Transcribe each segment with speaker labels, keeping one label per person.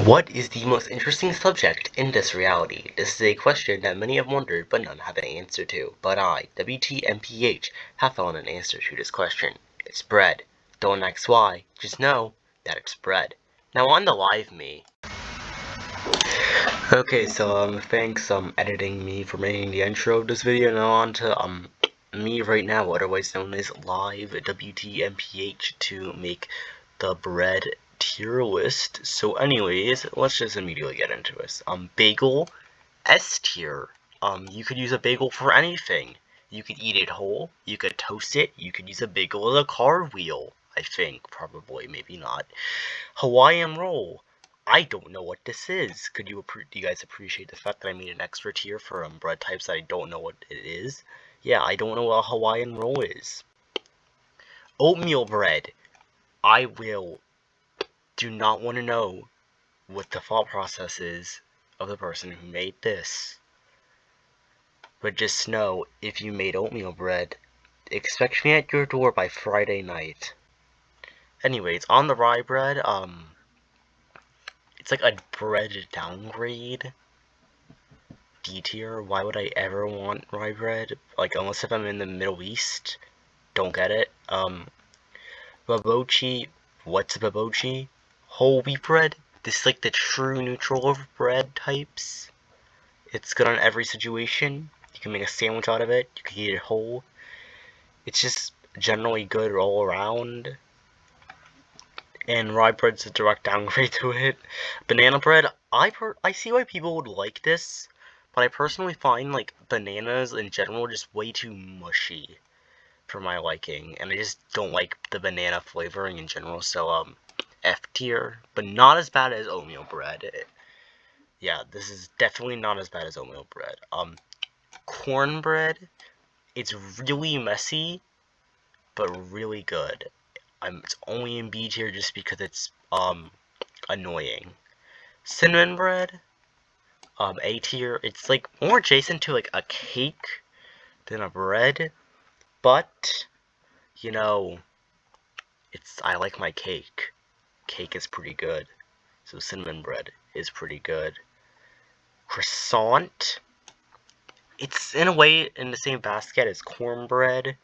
Speaker 1: What is the most interesting subject in this reality? This is a question that many have wondered, but none have an answer to. But I, WTMPH, have found an answer to this question. It's bread. Don't ask why, just know that it's bread. Now on the live me. Okay, so thanks editing me for making the intro of this video. Now on to me right now, otherwise known as live WTMPH, to make the bread tier list. So anyways, let's just immediately get into this. Bagel, S tier. You could use a bagel for anything. You could eat it whole, you could toast it, you could use a bagel as a car wheel. I think, probably, maybe not. Hawaiian roll. I don't know what this is. Do you guys appreciate the fact that I made an extra tier for bread types that I don't know what it is? Yeah, I don't know what a Hawaiian roll is. Oatmeal bread. I do not want to know what the thought process is of the person who made this. But just know, if you made oatmeal bread, expect me at your door by Friday night. Anyways, on the rye bread, it's like a bread downgrade. D tier. Why would I ever want rye bread? Like, unless if I'm in the Middle East. Don't get it. Babochi. What's babochi? Whole wheat bread. This is like the true neutral of bread types. It's good on every situation. You can make a sandwich out of it. You can eat it whole. It's just generally good all around. And rye bread's a direct downgrade to it. Banana bread. I see why people would like this. But I personally find, like, bananas in general just way too mushy for my liking. And I just don't like the banana flavoring in general. So, F tier. But not as bad as oatmeal bread. Yeah, this is definitely not as bad as oatmeal bread. Cornbread. It's really messy, but really good. It's only in B tier just because it's, annoying. Cinnamon bread. A tier. It's like more adjacent to like a cake than a bread, but you know, I like my cake. Cake is pretty good, so cinnamon bread is pretty good. Croissant. It's in a way in the same basket as cornbread.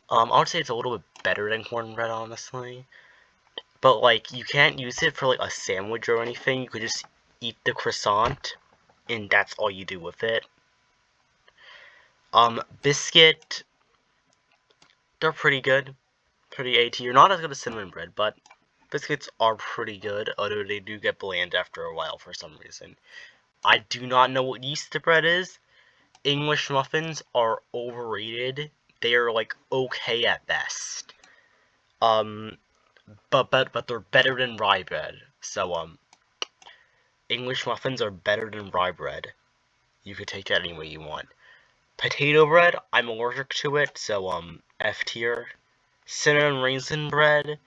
Speaker 1: I would say it's a little bit better than cornbread, honestly. But like, you can't use it for like a sandwich or anything. You could just eat the croissant, and that's all you do with it. Biscuit, they're pretty good. Pretty A tier. Not as good as cinnamon bread, but biscuits are pretty good, although they do get bland after a while for some reason. I do not know what yeast bread is. English muffins are overrated. They are like okay at best. But they're better than rye bread. So English muffins are better than rye bread. You could take that any way you want. Potato bread, I'm allergic to it, so F tier. Cinnamon raisin bread,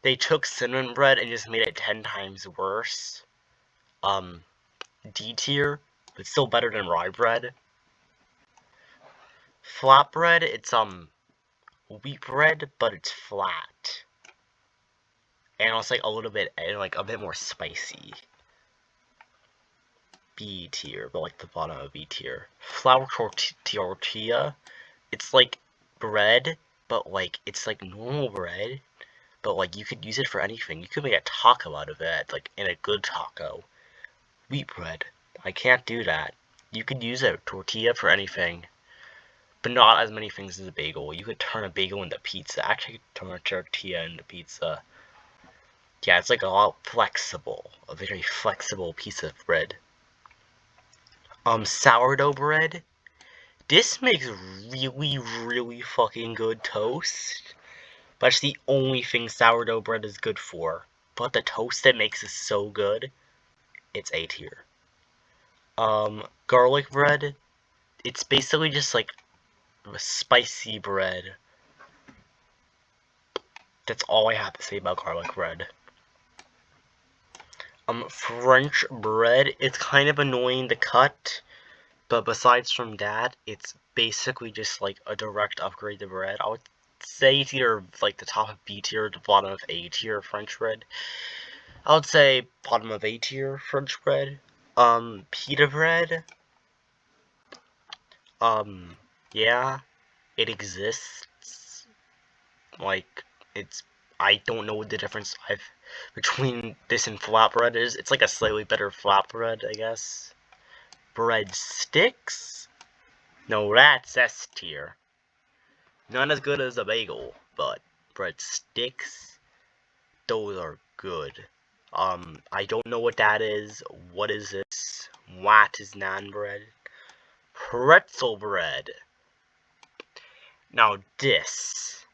Speaker 1: they took cinnamon bread and just made it 10 times worse. D tier, but still better than rye bread. Flatbread, it's wheat bread, but it's flat. And it's like a little bit, like a bit more spicy. B tier, but like the bottom of B tier. Flour tortilla, it's like bread, but like it's like normal bread, but like you could use it for anything. You could make a taco out of it, like in a good taco. Wheat bread, I can't do that. You could use a tortilla for anything, but not as many things as a bagel. You could turn a bagel into pizza. Actually, turn a tortilla into pizza. Yeah, it's like a lot flexible, a very flexible piece of bread. Sourdough bread. This makes really, really fucking good toast. But it's the only thing sourdough bread is good for. But the toast it makes is so good, it's A tier. Garlic bread. It's basically just like a spicy bread. That's all I have to say about garlic bread. French bread. It's kind of annoying to cut. But besides from that, it's basically just like a direct upgrade to bread. I would say it's either like the top of B tier or the bottom of A tier French bread. I would say bottom of A tier French bread. Pita bread. Yeah, it exists. Like, I don't know what the difference between this and flatbread is. It's like a slightly better flatbread, I guess. Bread sticks? No, that's S tier. Not as good as a bagel, but bread sticks, those are good. I don't know what that is. What is this? What is naan bread? Pretzel bread. Now this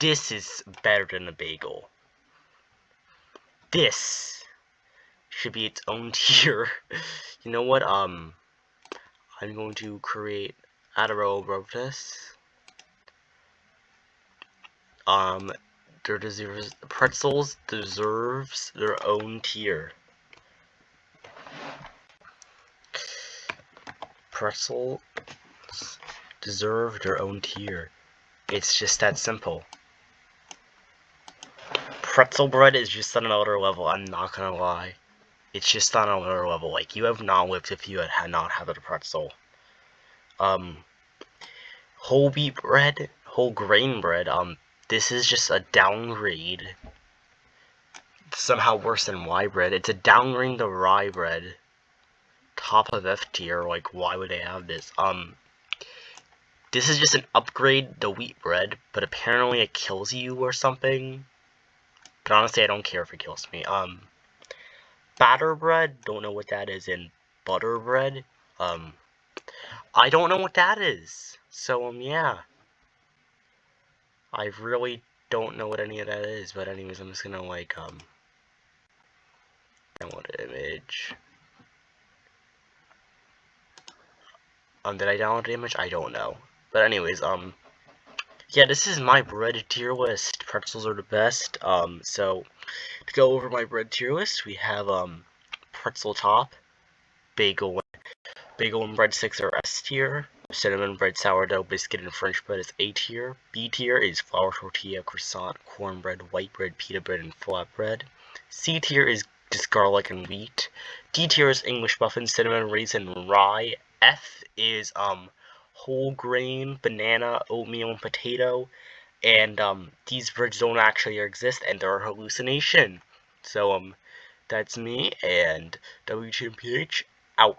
Speaker 1: is better than a bagel. This should be its own tier. You know what? I'm going to create add a row above this. Pretzels deserves their own tier. Pretzels deserve their own tier. It's just that simple. Pretzel bread is just on another level, I'm not gonna lie. It's just on another level. Like, you have not lived if you had not had a pretzel. Whole wheat bread, whole grain bread, this is just a downgrade. Somehow worse than rye bread. It's a downgrade to rye bread. Top of F tier, like, why would they have this? This is just an upgrade to wheat bread, but apparently it kills you or something. But honestly, I don't care if it kills me. Batter bread, don't know what that is, and butter bread, I don't know what that is. So, yeah. I really don't know what any of that is, but anyways, I'm just gonna, like, download an image. Did I download the image? I don't know. But anyways, yeah, this is my bread tier list. Pretzels are the best. So, to go over my bread tier list, we have, pretzel top, bagel and breadsticks are S tier, cinnamon bread, sourdough, biscuit, and French bread is A tier. B tier is flour tortilla, croissant, cornbread, white bread, pita bread, and flatbread. C tier is just garlic and wheat. D tier is English muffin, cinnamon, raisin, rye. F is whole grain, banana, oatmeal, and potato. And these breads don't actually exist, and they're a hallucination. So that's me, and WTMPH out.